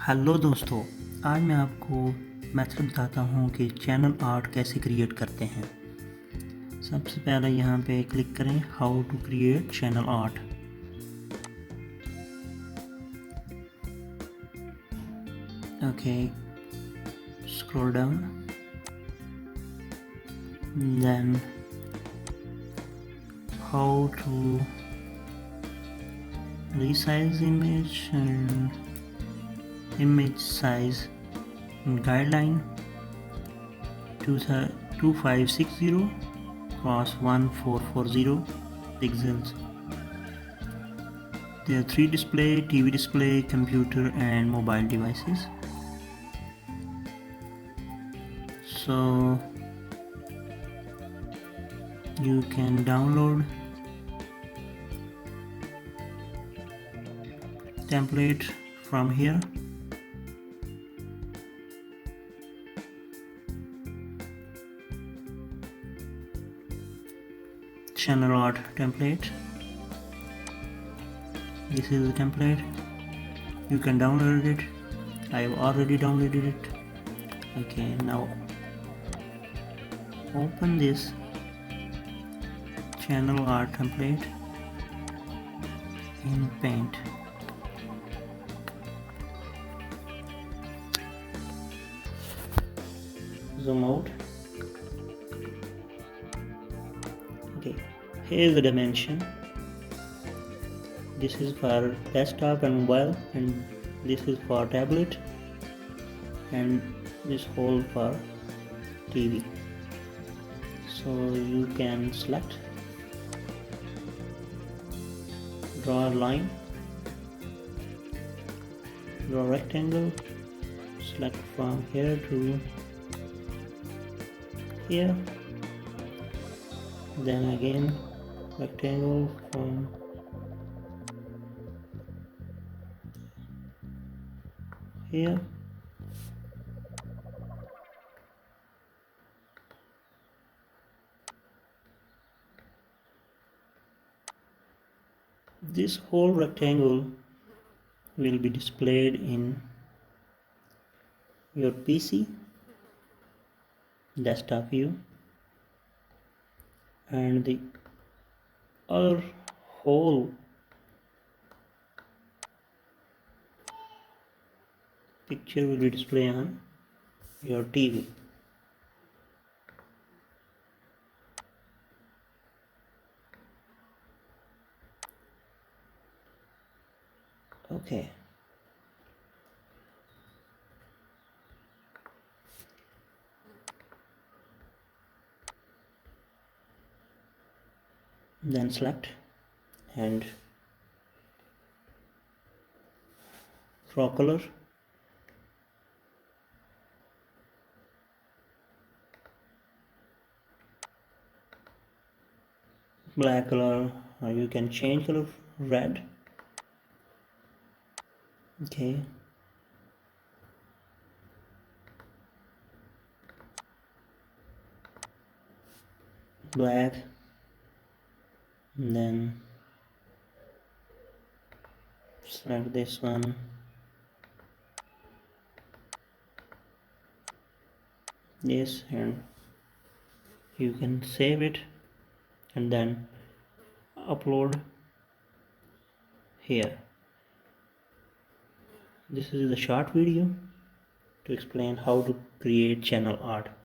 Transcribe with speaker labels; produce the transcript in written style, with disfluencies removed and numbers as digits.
Speaker 1: Hello दोस्तों, आज मैं आपको मेथड बताता हूँ कि चैनल आर्ट कैसे क्रिएट करते हैं। सबसे पहले यहाँ पे क्लिक करें how to create channel art. Okay, scroll down, then how to resize image and image size guideline 2560 cross 1440 pixels. There are 3 display, TV display, computer and mobile devices. So you can download template from here. Channel art template. This is the template. You can download it. I have already downloaded it. Okay, now open this channel art template in Paint. Zoom out. Okay, here's the dimension. This is for desktop and mobile, and this is for tablet, and this hole for TV. So you can select, draw a line, draw a rectangle, select from here to here, then again rectangle from here, this whole rectangle will be displayed in your PC desktop view, and the other whole picture will be displayed on your TV. Okay, then select and draw color. Black color, or you can change color, red. Okay, black, and then select this one, yes, and you can save it and then upload here. This is the short video to explain how to create channel art.